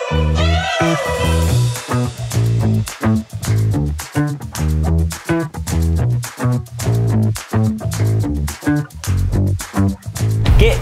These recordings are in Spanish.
¿Qué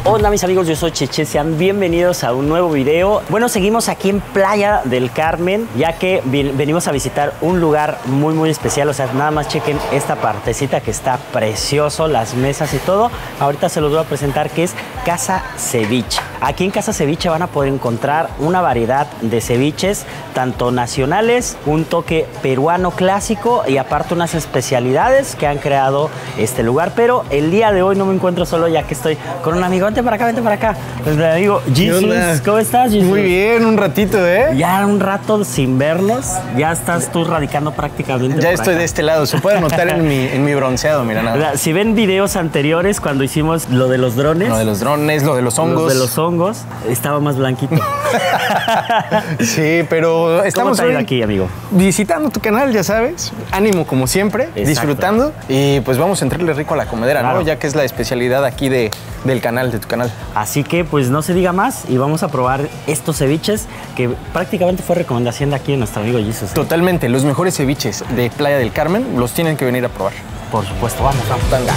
onda, mis amigos? Yo soy Cheche, sean bienvenidos a un nuevo video. Bueno, seguimos aquí en Playa del Carmen, ya que venimos a visitar un lugar muy especial. O sea, nada más chequen esta partecita que está precioso, las mesas y todo. Ahorita se los voy a presentar, que es Casa Ceviche. Aquí en Casa Ceviche van a poder encontrar una variedad de ceviches, tanto nacionales, un toque peruano clásico y aparte unas especialidades que han creado este lugar. Pero el día de hoy no me encuentro solo, ya que estoy con un amigo. Vente para acá, vente para acá. Pues me digo, Jesus, ¿cómo estás, Jesus? Muy bien, un ratito, ¿eh? Ya un rato sin vernos, ya estás tú radicando prácticamente. Ya estoy de este lado, se puede notar en mi bronceado, mira nada. Si ven videos anteriores cuando hicimos lo de los drones. Lo de los drones, lo de los hongos. Lo de los hongos, estaba más blanquito. Sí, pero estamos ¿Cómo te ha ido aquí, amigo? Visitando tu canal, ya sabes. Ánimo como siempre, exacto, disfrutando. Y pues vamos a entrarle rico a la comedera, claro, ¿no? Ya que es la especialidad aquí del canal, de tu canal. Así que pues no se diga más y vamos a probar estos ceviches que prácticamente fue recomendación de aquí de nuestro amigo Jesus. Totalmente, los mejores ceviches de Playa del Carmen los tienen que venir a probar. Por supuesto, vamos. Venga.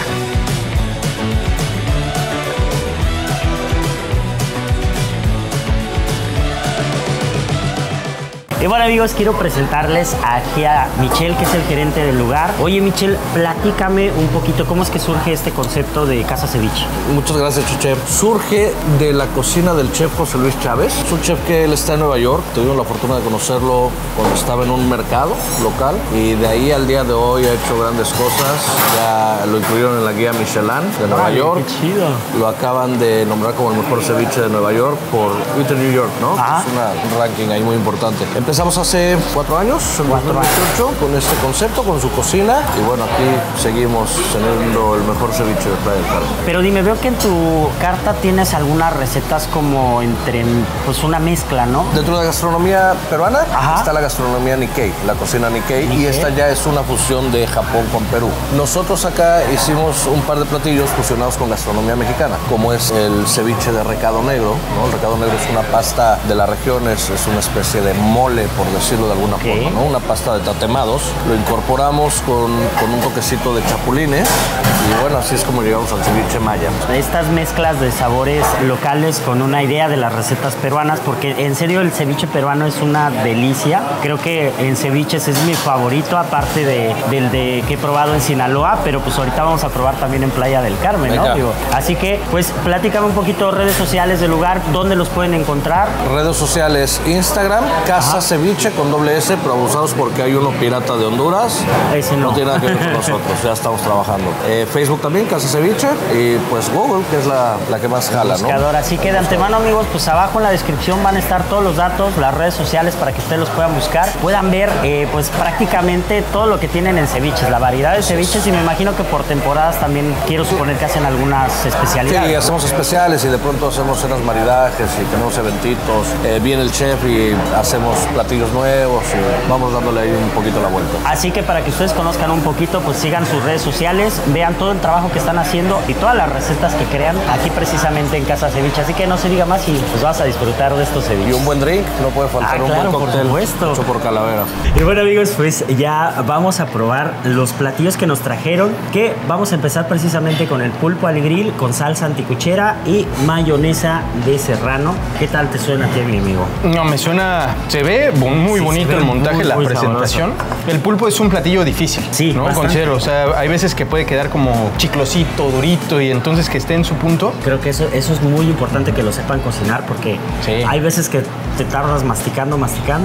Y bueno, amigos, quiero presentarles aquí a Michel, que es el gerente del lugar. Oye, Michel, platícame un poquito cómo es que surge este concepto de Casa Ceviche. Muchas gracias, Chuche. Surge de la cocina del chef José Luis Chávez. Es un chef que él está en Nueva York. Tuvimos la fortuna de conocerlo cuando estaba en un mercado local. Y de ahí al día de hoy ha hecho grandes cosas. Ya lo incluyeron en la guía Michelin de Nueva York. ¡Qué chido! Lo acaban de nombrar como el mejor ceviche de Nueva York por Eat New York, ¿no? Ah. Es un ranking ahí muy importante. Empezamos hace 4 años, en 2018, con este concepto, con su cocina. Y bueno, aquí seguimos teniendo el mejor ceviche de Playa del Carmen. Pero dime, veo que en tu carta tienes algunas recetas como entre, pues una mezcla, ¿no? Dentro de la gastronomía peruana, ajá, está la gastronomía Nikkei, la cocina Nikkei, y esta ya es una fusión de Japón con Perú. Nosotros acá hicimos un par de platillos fusionados con gastronomía mexicana, como es el ceviche de recado negro, ¿no? El recado negro es una pasta de la región, es una especie de mole, por decirlo de alguna forma, ¿no? Una pasta de tatemados. Lo incorporamos con un toquecito de chapulines y bueno, así es como llegamos al ceviche maya. Estas mezclas de sabores locales con una idea de las recetas peruanas, porque en serio el ceviche peruano es una delicia. Creo que en ceviches es mi favorito, aparte del que he probado en Sinaloa, pero pues ahorita vamos a probar también en Playa del Carmen, ¿no? Digo, así que pues platícame un poquito redes sociales del lugar, dónde los pueden encontrar. Redes sociales, Instagram, Casa Ceviche con doble S, pero abusados porque hay uno pirata de Honduras. Ese no. No tiene nada que ver con nosotros, ya estamos trabajando. Facebook también, Casa Ceviche, y pues Google, que es la que más jala, buscador. ¿no? Así que de antemano, amigos, pues abajo en la descripción van a estar todos los datos, las redes sociales para que ustedes los puedan buscar, puedan ver pues prácticamente todo lo que tienen en ceviches, la variedad de ceviches, y me imagino que por temporadas también quiero suponer que hacen algunas especialidades. Sí, hacemos especiales y de pronto hacemos cenas maridajes y tenemos eventitos. Viene el chef y hacemos platillos nuevos y vamos dándole ahí un poquito la vuelta. Así que para que ustedes conozcan un poquito, pues sigan sus redes sociales, vean todo el trabajo que están haciendo y todas las recetas que crean aquí precisamente en Casa Ceviche. Así que no se diga más y pues vas a disfrutar de estos ceviches. Y un buen drink, no puede faltar un claro, buen cóctel, por supuesto, hecho por Calavera. Y bueno, amigos, pues ya vamos a probar los platillos que nos trajeron, que vamos a empezar precisamente con el pulpo al grill con salsa anticuchera y mayonesa de serrano. ¿Qué tal te suena a ti, mi amigo? No, me suena, se ve muy bonito el montaje, la presentación. Sabroso. El pulpo es un platillo difícil, sí, ¿no? Considero, o sea, hay veces que puede quedar como chiclosito, durito, y entonces que esté en su punto. Creo que eso es muy importante que lo sepan cocinar, porque sí, hay veces que te tardas masticando,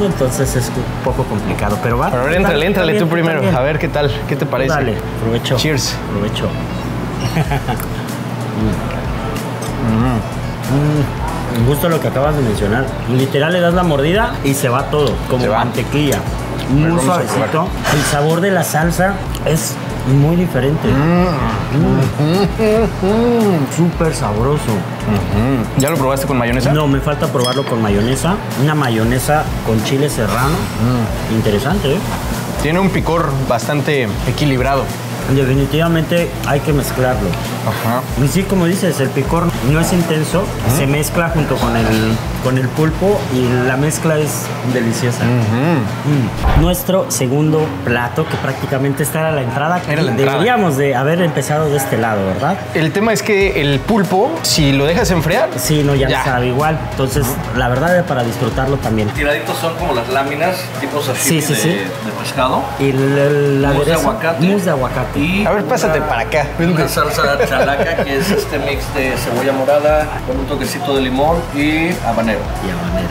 entonces es un poco complicado, pero va. Pero a ver, éntrale tú primero, a ver qué tal, qué te parece. Dale, provecho. Cheers. Provecho. Justo lo que acabas de mencionar. Literal le das la mordida y se va todo, como mantequilla. Muy suavecito. El sabor de la salsa es muy diferente. Súper sabroso. ¿Ya lo probaste con mayonesa? No, me falta probarlo con mayonesa. Una mayonesa con chile serrano. Interesante, ¿eh? Tiene un picor bastante equilibrado. Definitivamente hay que mezclarlo. Ajá. Y sí, como dices, el picor no es intenso, se mezcla junto con el pulpo y la mezcla es deliciosa. Nuestro segundo plato, que prácticamente está a la entrada, deberíamos de haber empezado de este lado, ¿verdad? El tema es que el pulpo, si lo dejas enfriar... Sí, no, ya sabe igual. Entonces, la verdad, para disfrutarlo también. Tiraditos son como las láminas, tipo sashimi de pescado. Y el mousse de aguacate. Mousse de aguacate. Y a ver, pásate para acá. Una salsa chalaca, que es este mix de cebolla morada con un toquecito de limón y habanero.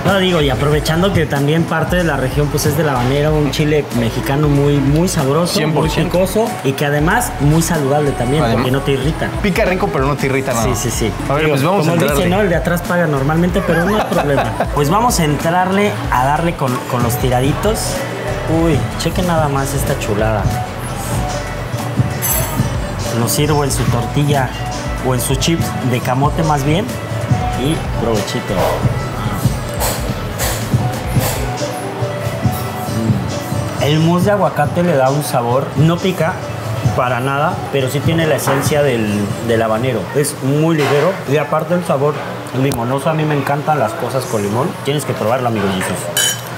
No, digo, y aprovechando que también parte de la región pues es del habanero, un chile mexicano muy sabroso, 100%. muy picoso y que además muy saludable también, porque no te irrita. Pica rico, pero no te irrita nada. Sí. A ver, pues vamos a entrarle. Como dice, ¿no? El de atrás paga normalmente, pero no hay problema. Pues vamos a entrarle a darle con los tiraditos. Uy, chequen nada más esta chulada. Lo sirvo en su tortilla o en sus chips de camote más bien. Y provechito. El mousse de aguacate le da un sabor, no pica para nada, pero sí tiene la esencia del habanero. Es muy ligero y aparte el sabor limonoso. A mí me encantan las cosas con limón. Tienes que probarlo, amigo Jesus.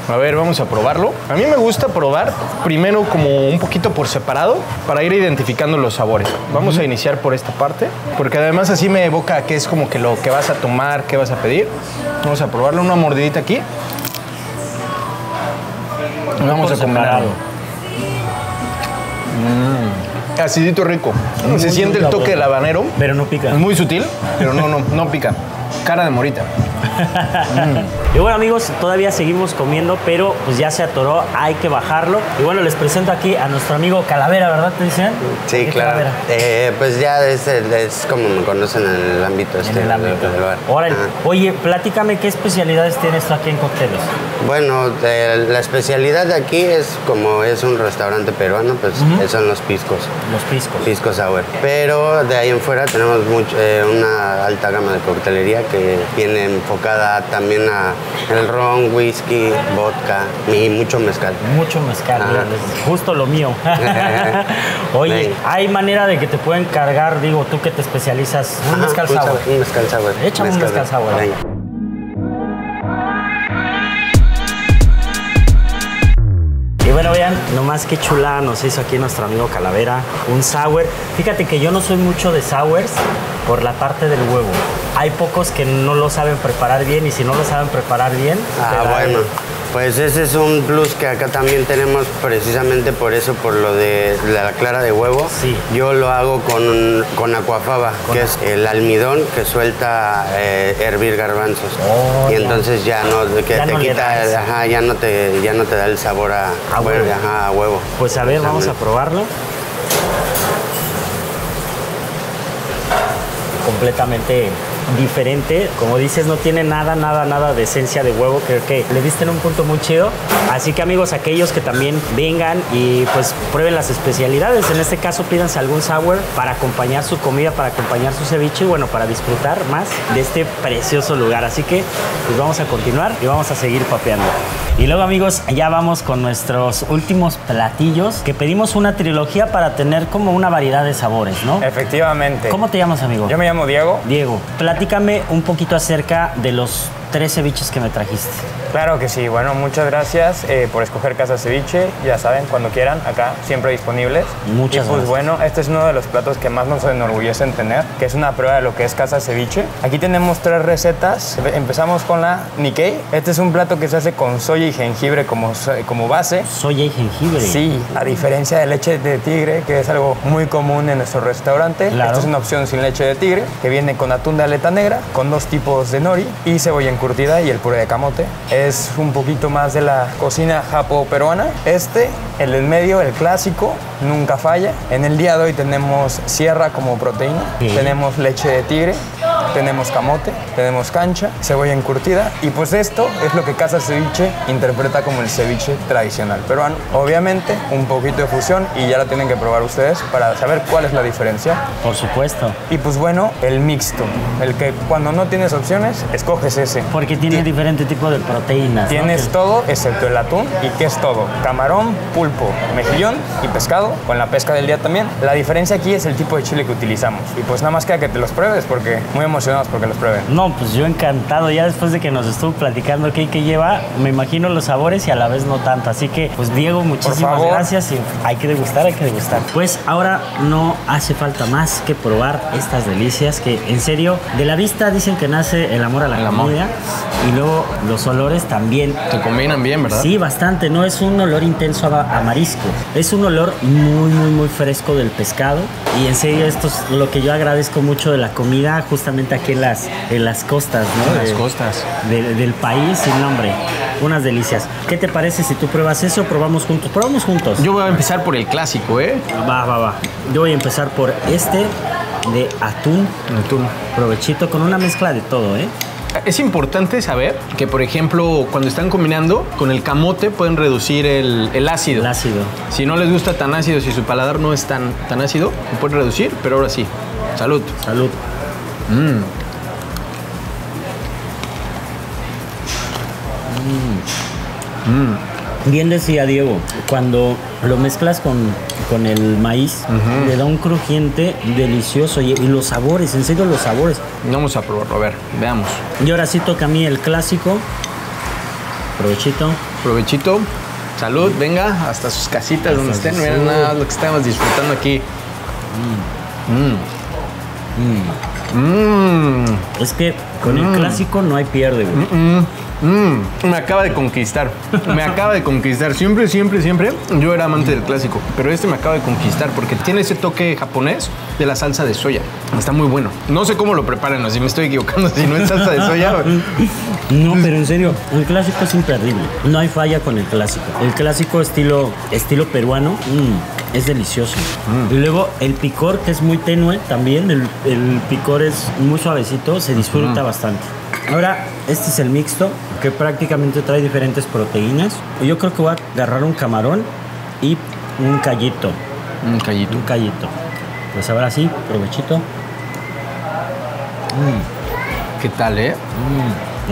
A ver, vamos a probarlo. A mí me gusta probar primero como un poquito por separado para ir identificando los sabores. Vamos a iniciar por esta parte, porque además así me evoca qué es como que lo que vas a tomar, qué vas a pedir. Vamos a probarlo, una mordidita aquí. Vamos a combinarlo. Acidito rico. Se siente el toque del habanero. Pero no pica. Es muy sutil, pero no pica. Cara de morita. Y bueno, amigos, todavía seguimos comiendo, pero pues ya se atoró, hay que bajarlo. Y bueno, les presento aquí a nuestro amigo Calavera, ¿verdad? ¿Te dicen? Sí, claro. Pues ya es como me conocen en el ámbito del lugar. Órale. Oye, platícame, ¿qué especialidades tienes tú aquí en Cócteles? Bueno, la especialidad de aquí es, como es un restaurante peruano, pues son los piscos. Los piscos. Pisco sour. Pero de ahí en fuera tenemos una alta gama de coctelería que viene enfocada también a el ron, whisky, vodka y mucho mezcal. Mucho mezcal, es justo lo mío. Oye, ¿hay manera de que te pueden cargar, digo, tú que te especializas, un mezcal sour? Un mezcal sour. Échame un mezcal sour. Venga. Y bueno, vean, nomás qué chulada nos hizo aquí nuestro amigo Calavera. Un sour. Fíjate que yo no soy mucho de sours por la parte del huevo. Hay pocos que no lo saben preparar bien y si no lo saben preparar bien... bueno, pues ese es un plus que acá también tenemos precisamente por eso, por lo de la clara de huevo. Sí. Yo lo hago con aquafaba, que es el almidón que suelta hervir garbanzos. Oh, y entonces ya no te da el sabor a huevo. A huevo. Pues a ver, vamos a probarlo. Completamente diferente, como dices, no tiene nada de esencia de huevo. Creo que le diste en un punto muy chido. Así que, amigos, aquellos que también vengan y pues prueben las especialidades, en este caso pídanse algún sour para acompañar su comida, para acompañar su ceviche y bueno, para disfrutar más de este precioso lugar. Así que pues vamos a continuar y vamos a seguir papeando. Y luego, amigos, ya vamos con nuestros últimos platillos, que pedimos una trilogía para tener como una variedad de sabores, ¿no? Efectivamente. ¿Cómo te llamas, amigo? Yo me llamo Diego. Diego, platícame un poquito acerca de los 3 ceviches que me trajiste. Claro que sí. Bueno, muchas gracias por escoger Casa Ceviche. Ya saben, cuando quieran, acá siempre disponibles. Muchas gracias. Pues bueno, este es uno de los platos que más nos enorgullecen tener, que es una prueba de lo que es Casa Ceviche. Aquí tenemos 3 recetas. Empezamos con la Nikkei. Este es un plato que se hace con soya y jengibre como base. Soya y jengibre. Sí, a diferencia de leche de tigre, que es algo muy común en nuestro restaurante. Claro. Esta es una opción sin leche de tigre, que viene con atún de aleta negra, con 2 tipos de nori y cebolla encurtida y el puré de camote. Es un poquito más de la cocina japo-peruana. El en medio, el clásico, nunca falla. En el día de hoy tenemos sierra como proteína, tenemos leche de tigre, tenemos camote, tenemos cancha, cebolla encurtida y pues esto es lo que Casa Ceviche interpreta como el ceviche tradicional peruano. Obviamente un poquito de fusión y ya lo tienen que probar ustedes para saber cuál es la diferencia. Por supuesto. Y pues bueno, el mixto, el que cuando no tienes opciones, escoges ese. Porque tiene diferente tipo de proteínas. Tienes ¿no? todo excepto el atún. ¿Y qué es todo? Camarón, pulpo, mejillón y pescado, con la pesca del día también. La diferencia aquí es el tipo de chile que utilizamos. Y pues nada más queda que te los pruebes porque muy emocionados porque los prueben. No, pues yo encantado. Ya después de que nos estuvo platicando qué lleva, me imagino los sabores y a la vez no tanto. Así que, pues Diego, muchísimas gracias y hay que degustar, hay que degustar. Pues ahora no hace falta más que probar estas delicias que, en serio, de la vista dicen que nace el amor a la comida y luego los olores también. Se combinan bien, ¿verdad? Sí, bastante. No es un olor intenso a marisco. Es un olor muy fresco del pescado. Y en serio, esto es lo que yo agradezco mucho de la comida, justamente aquí en las costas, ¿no? En las costas. Del país, sin nombre. Unas delicias. ¿Qué te parece si tú pruebas eso o probamos juntos? Probamos juntos. Yo voy a empezar por el clásico, ¿eh? Va. Yo voy a empezar por este de atún. Provechito con una mezcla de todo, ¿eh? Es importante saber que, por ejemplo, cuando están combinando con el camote pueden reducir el ácido. El ácido. Si no les gusta tan ácido, si su paladar no es tan ácido, lo pueden reducir, pero ahora sí. Salud. Salud. Bien decía Diego, cuando lo mezclas con el maíz, le da un crujiente delicioso y los sabores, en serio los sabores. Vamos a probarlo, a ver, veamos. Y ahora sí toca a mí el clásico. Provechito. Provechito. Salud, venga, hasta sus casitas donde estén. Miren nada lo que estamos disfrutando aquí. Es que con el clásico no hay pierde, güey. Me acaba de conquistar. Me acaba de conquistar. Siempre yo era amante del clásico, pero este me acaba de conquistar porque tiene ese toque japonés de la salsa de soya. Está muy bueno. No sé cómo lo preparan, así me estoy equivocando si no es salsa de soya. No, pero en serio, el clásico es imperdible. No hay falla con el clásico. El clásico estilo peruano es delicioso. Y luego el picor, que es muy tenue también. El picor es muy suavecito, se disfruta bastante. Ahora, este es el mixto, que prácticamente trae diferentes proteínas. Yo creo que voy a agarrar un camarón y un callito. Un callito. Un callito. Pues ahora sí, provechito. ¿Qué tal, eh?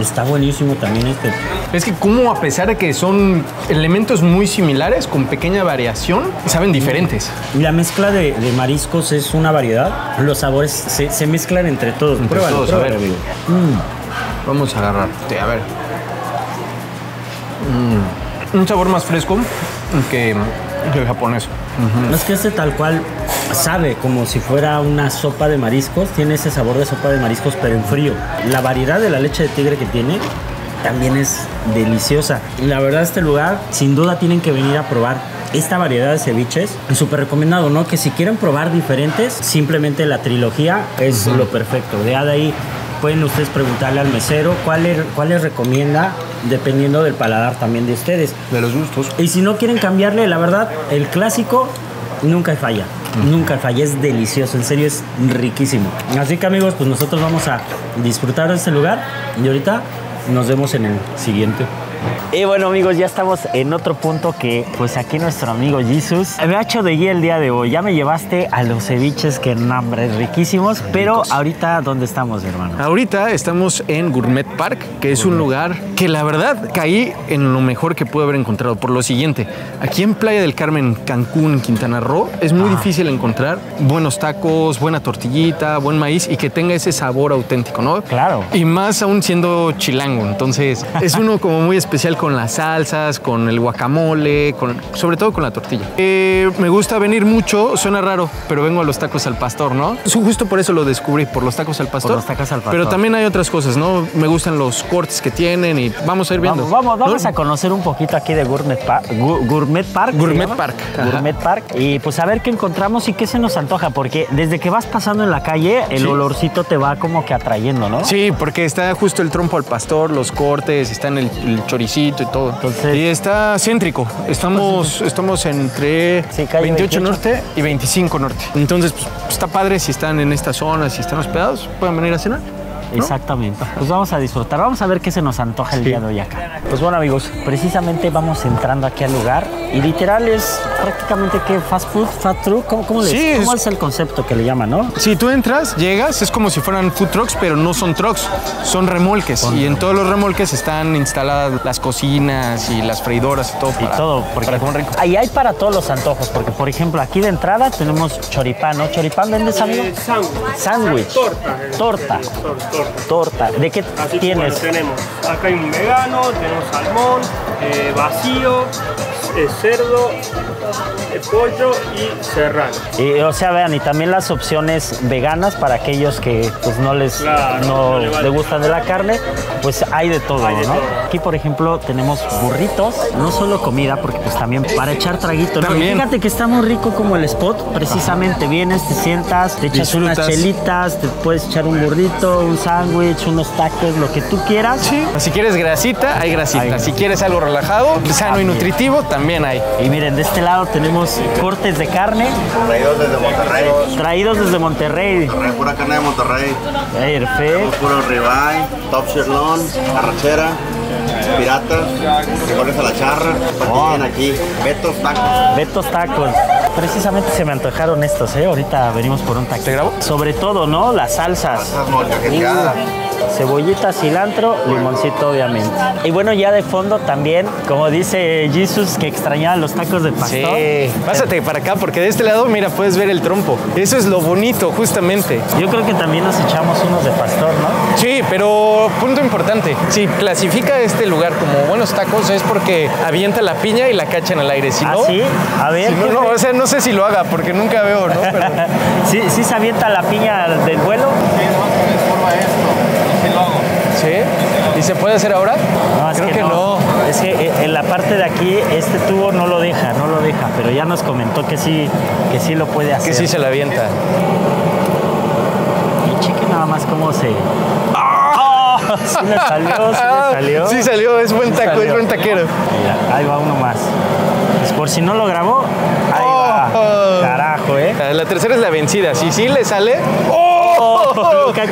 Está buenísimo también este. Es que como a pesar de que son elementos muy similares, con pequeña variación, saben diferentes. La mezcla de mariscos es una variedad. Los sabores se mezclan entre todos. Pruébalo, a ver, amigo. Vamos a agarrar. A ver. Un sabor más fresco que el japonés. Es que este tal cual sabe como si fuera una sopa de mariscos. Tiene ese sabor de sopa de mariscos, pero en frío. La variedad de la leche de tigre que tiene también es deliciosa. La verdad, este lugar, sin duda, tienen que venir a probar esta variedad de ceviches. Súper recomendado, ¿no? Que si quieren probar diferentes, simplemente la trilogía es lo perfecto. De ahí pueden ustedes preguntarle al mesero cuál les recomienda, dependiendo del paladar también de ustedes. De los gustos. Y si no quieren cambiarle, la verdad, el clásico nunca falla. Nunca falla, es delicioso, en serio es riquísimo. Así que amigos, pues nosotros vamos a disfrutar de este lugar y ahorita nos vemos en el siguiente. Y bueno amigos, ya estamos en otro punto que pues aquí nuestro amigo Jesus me ha hecho de guía el día de hoy. Ya me llevaste a los ceviches que nombres riquísimos, pero ahorita ¿dónde estamos, hermano? Ahorita estamos en Gourmet Park, que es un lugar que la verdad caí en lo mejor que pude haber encontrado. Por lo siguiente, aquí en Playa del Carmen, Cancún, Quintana Roo, es muy difícil encontrar buenos tacos, buena tortillita, buen maíz y que tenga ese sabor auténtico, ¿no? Claro. Y más aún siendo chilango, entonces es uno como muy especial con las salsas, con el guacamole, sobre todo con la tortilla. Me gusta venir mucho, suena raro, pero vengo a los tacos al pastor, ¿no? Justo por eso lo descubrí, por los tacos al pastor. Por los tacos al pastor. Pero también hay otras cosas, ¿no? Me gustan los cortes que tienen y vamos a ir viendo. Vamos a conocer un poquito aquí de Gourmet Park. Gourmet Park. Gourmet Park. Gourmet Park. Y pues a ver qué encontramos y qué se nos antoja, porque desde que vas pasando en la calle, el olorcito te va como que atrayendo, ¿no? Sí, porque está justo el trompo al pastor, los cortes, está en el choricito y todo. Entonces, y está céntrico. Estamos entre 28 Norte y 25 Norte. Entonces, pues, está padre si están en esta zona, si están hospedados, pueden venir a cenar. ¿no? Exactamente. Pues vamos a disfrutar, vamos a ver qué se nos antoja el día de hoy acá. Pues bueno, amigos, precisamente vamos entrando aquí al lugar y literal es prácticamente que fast food, fast truck, ¿cómo es el concepto que le llaman, no? Si tú entras, llegas, es como si fueran food trucks, pero no son trucks, son remolques. Y en todos los remolques están instaladas las cocinas y las freidoras y todo. Para comer rico. Ahí hay para todos los antojos, porque por ejemplo aquí de entrada tenemos choripán, ¿no? ¿Choripán vendes, amigo? Sándwich. Torta. ¿De qué Así tienes? Bueno, tenemos, acá hay un vegano, tenemos salmón, vacío, cerdo, pollo y serrano. Y, o sea, vean, y también las opciones veganas para aquellos que pues no les gustan de la carne, pues hay de todo, ¿no? Aquí, por ejemplo, tenemos burritos, no solo comida, porque pues también para echar traguito, ¿no? Y fíjate que está muy rico como el spot, precisamente vienes, te sientas, te echas unas chelitas, te puedes echar un burrito, un sándwich, unos tacos, lo que tú quieras. Sí. Si quieres grasita, hay grasita. Si quieres algo relajado, sano y nutritivo, también hay. Y miren, de este lado tenemos cortes de carne. Traídos desde Monterrey. Pura carne de Monterrey. Perfecto. Puro ribeye, top sirloin, arrachera, piratas, frijoles a la charra. Tienen aquí, Betos tacos. Precisamente se me antojaron estos, ¿eh? Ahorita venimos por un taco. ¿Te grabo? Sobre todo, ¿no? Las salsas. Cebollita, cilantro, limoncito, obviamente. Y bueno, ya de fondo también, como dice Jesus, que extrañaba los tacos de pastor. Sí, pásate para acá porque de este lado, mira, puedes ver el trompo. Eso es lo bonito, justamente. Yo creo que también nos echamos unos de pastor, ¿no? Sí, pero punto importante. Si clasifica este lugar como buenos tacos es porque avienta la piña y la cacha en el aire. Si no, ¿Ah, sí? A ver. Si no, o sea, no sé si lo haga porque nunca veo, ¿no? Pero... ¿Sí se avienta la piña del vuelo? ¿Sí? ¿Y se puede hacer ahora? No, Creo que no. Es que en la parte de aquí, este tubo no lo deja, pero ya nos comentó que sí lo puede hacer. Que sí se la avienta. Y cheque nada más cómo se... ¡Oh! Sí le salió. Sí salió, es buen taco, es buen taquero. Mira, ahí va uno más. Pues por si no lo grabó, ahí va. Carajo, ¿eh? La tercera es la vencida. Si sí le sale...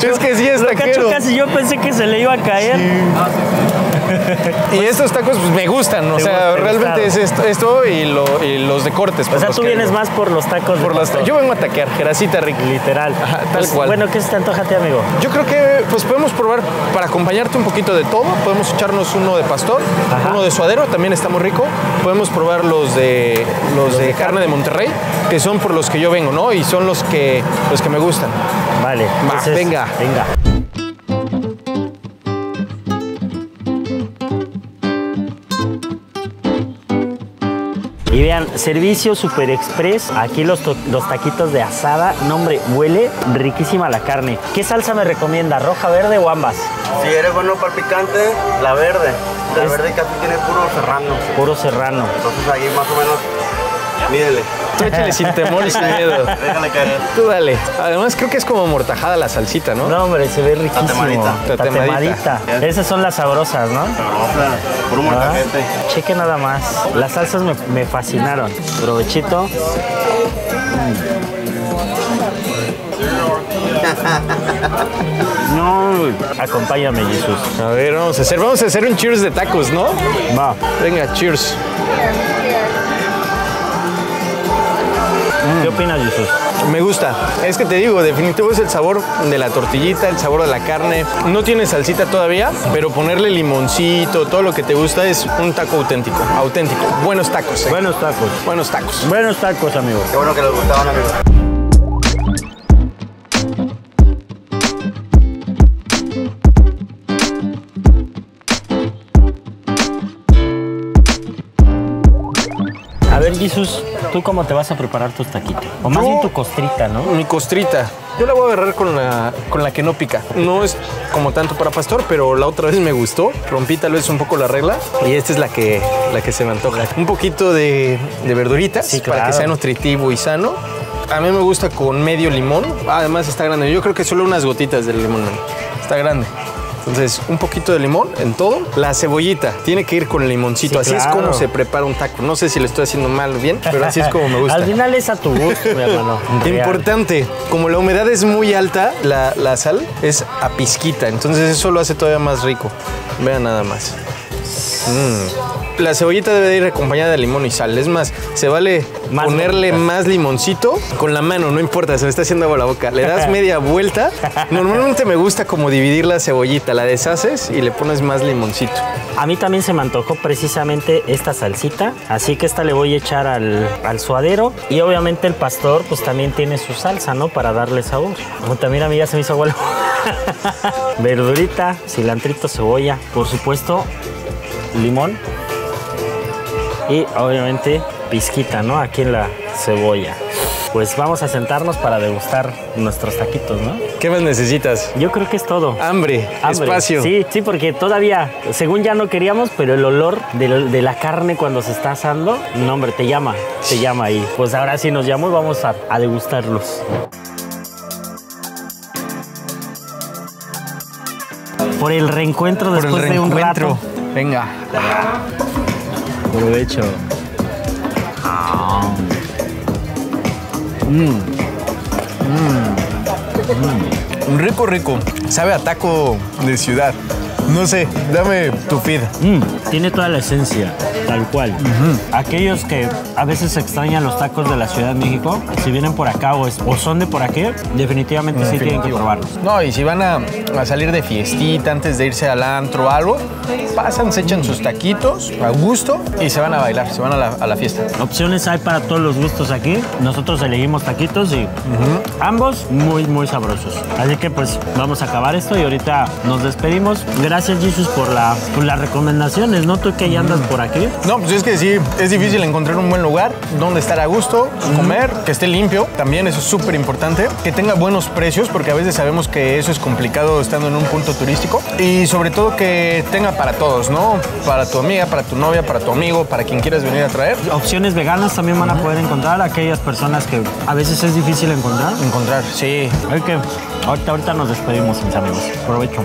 Es que sí es taquero. Casi yo pensé que se le iba a caer. Sí. Y estos tacos pues, me gustan, o sea, realmente es esto y los de cortes. O sea, tú vienes más por los tacos. Yo vengo a taquear, grasita rica. Literal. Ajá, tal pues, cual. Bueno, ¿qué se te antoja a ti, amigo? Yo creo que pues podemos probar, para acompañarte un poquito de todo, podemos echarnos uno de pastor, uno de suadero, también está muy rico. Podemos probar los de carne de Monterrey, que son por los que yo vengo, ¿no? Y son los que me gustan. Vale. Entonces, venga. Y vean, servicio Super Express. Aquí los taquitos de asada. No, hombre, huele riquísima la carne. ¿Qué salsa me recomienda? ¿Roja, verde o ambas? Si eres bueno para el picante, la verde. La verde casi tiene puro serrano. Puro serrano. Entonces ahí más o menos, mídele. Tú échale sin temor y sin miedo. Déjale caer. Tú dale. Además creo que es como amortajada la salsita, ¿no? No, hombre, se ve riquísimo. Tatemadita. Esas son las sabrosas, ¿no? Sabrosa, puro molcajete. Cheque nada más. Las salsas me fascinaron. Provechito. No, acompáñame, Jesús. A ver, vamos a hacer un cheers de tacos, ¿no? Va. Venga, cheers. ¿Qué opinas, Jesús? Me gusta. Es que te digo, definitivo es el sabor de la tortillita, el sabor de la carne. No tiene salsita todavía, pero ponerle limoncito, todo lo que te gusta es un taco auténtico. Auténtico. Buenos tacos. Buenos tacos. Buenos tacos. Buenos tacos, amigos. Qué bueno que les gustaban, amigos. A ver, Jesús, ¿tú cómo te vas a preparar tus taquitos? O más bien tu costrita, ¿no? Mi costrita. Yo la voy a agarrar con la que no pica. No es como tanto para pastor, pero la otra vez me gustó. Rompí tal vez un poco la regla y esta es la que se me antoja. Un poquito de verduritas para que sea nutritivo y sano. A mí me gusta con medio limón. Además está grande. Yo creo que solo unas gotitas del limón. Está grande. Entonces, un poquito de limón en todo. La cebollita tiene que ir con el limoncito. Sí, así claro. es como se prepara un taco. No sé si lo estoy haciendo mal o bien, pero así es como me gusta. Al final es a tu gusto, mi hermano. Real. Importante, como la humedad es muy alta, la sal es a pizquita, entonces eso lo hace todavía más rico. Vean nada más. La cebollita debe de ir acompañada de limón y sal. Es más, se vale Más ponerle vueltas. más limoncito con la mano, no importa, se me está haciendo agua la boca. Le das media vuelta. Normalmente me gusta como dividir la cebollita, la deshaces y le pones más limoncito. A mí también se me antojó precisamente esta salsita, así que esta le voy a echar al suadero y obviamente el pastor pues también tiene su salsa, ¿no? Para darle sabor. Como también a mí ya se me hizo agua la boca. Verdurita, cilantrito, cebolla, por supuesto, limón y obviamente pizquita, ¿no? Aquí en la cebolla. Pues vamos a sentarnos para degustar nuestros taquitos, ¿no? ¿Qué más necesitas? Yo creo que es todo. Hambre, espacio. Sí, sí, porque todavía, según ya no queríamos, pero el olor de la carne cuando se está asando, no, hombre, te llama ahí. Pues ahora sí nos llamó y vamos a degustarlos. Por el reencuentro Por después el de un reencuentro. rato. Venga. Provecho. Rico, rico. Sabe a taco de ciudad. No sé, dame tu feed. Tiene toda la esencia, tal cual. Aquellos que a veces extrañan los tacos de la Ciudad de México, si vienen por acá o son de por aquí, definitivamente sí tienen que probarlos. No, y si van a salir de fiestita antes de irse al antro o algo, pasan, se echan sus taquitos a gusto y se van a bailar, se van a la fiesta. Opciones hay para todos los gustos aquí. Nosotros elegimos taquitos y ambos muy, muy sabrosos. Así que pues vamos a acabar esto y ahorita nos despedimos. Gracias, Jesus, por las recomendaciones, ¿no? Tú que ya andas por aquí. No, pues es que sí, es difícil encontrar un buen lugar donde estar a gusto, comer, que esté limpio, también eso es súper importante, que tenga buenos precios, porque a veces sabemos que eso es complicado estando en un punto turístico, y sobre todo que tenga para todos, ¿no? Para tu amiga, para tu novia, para tu amigo, para quien quieras venir a traer. Opciones veganas también van a poder encontrar, aquellas personas que a veces es difícil encontrar. Encontrar, sí. Así que ahorita nos despedimos, mis amigos. Provecho.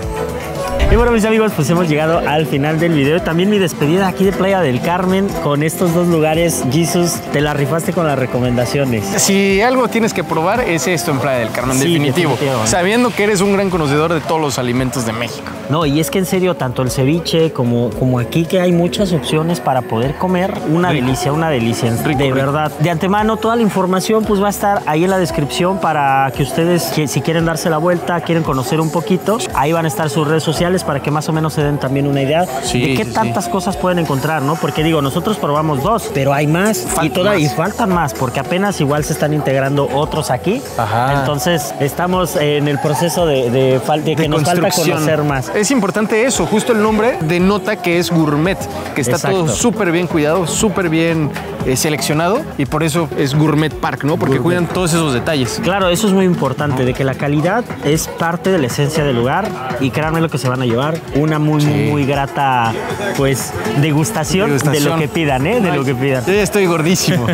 Y bueno, mis amigos, pues hemos llegado al final del video. También mi despedida aquí de Playa del Carmen con estos dos lugares. Jesus, te la rifaste con las recomendaciones. Si algo tienes que probar es esto en Playa del Carmen, Sí, definitivo. definitivo. Sabiendo que eres un gran conocedor de todos los alimentos de México. No, y es que en serio, tanto el ceviche como aquí que hay muchas opciones para poder comer. Una delicia, una delicia. De verdad. De antemano, toda la información pues va a estar ahí en la descripción para que ustedes, si quieren darse la vuelta, quieren conocer un poquito, ahí van a estar sus redes sociales para que más o menos se den también una idea de qué tantas cosas pueden encontrar, ¿no? Porque digo, nosotros probamos dos, pero hay más y faltan más, porque apenas igual se están integrando otros aquí. Ajá. Entonces, estamos en el proceso de que nos falta conocer más. Es importante eso, justo el nombre denota que es gourmet, que está Exacto. todo súper bien cuidado, súper bien seleccionado, y por eso es Gourmet Park, ¿no? Porque cuidan todos esos detalles. Claro, eso es muy importante, de que la calidad es parte de la esencia del lugar, y créanme lo que se van a llevar, una muy grata, pues, degustación de lo que pidan, ¿eh? De lo que pidan. Yo ya estoy gordísimo.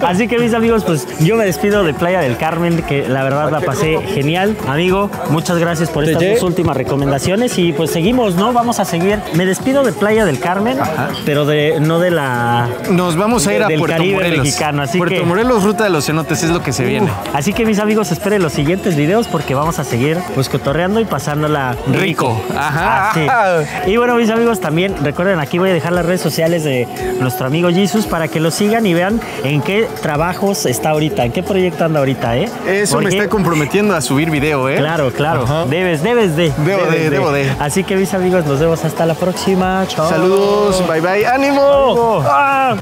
Así que, mis amigos, pues yo me despido de Playa del Carmen, que la verdad la pasé genial. Amigo, muchas gracias por estas dos últimas recomendaciones y pues seguimos, ¿no? Vamos a seguir. Me despido de Playa del Carmen, pero no de la... Nos vamos a ir a del Puerto Caribe Morelos. mexicano, así Puerto que... Morelos, ruta de los cenotes, es lo que se viene. Así que, mis amigos, esperen los siguientes videos porque vamos a seguir pues cotorreando y pasándola rico. Ajá. Así. Y bueno, mis amigos, también recuerden, aquí voy a dejar las redes sociales de nuestro amigo Jesus para que lo sigan y vean en qué trabajos está ahorita, en qué proyecto anda ahorita, ¿eh? Eso Porque... me está comprometiendo a subir video, ¿eh? Claro, claro. Ajá. Debo de. Así que, mis amigos, nos vemos hasta la próxima. Chao. Saludos, bye bye. ¡Ánimo! ¡Ah!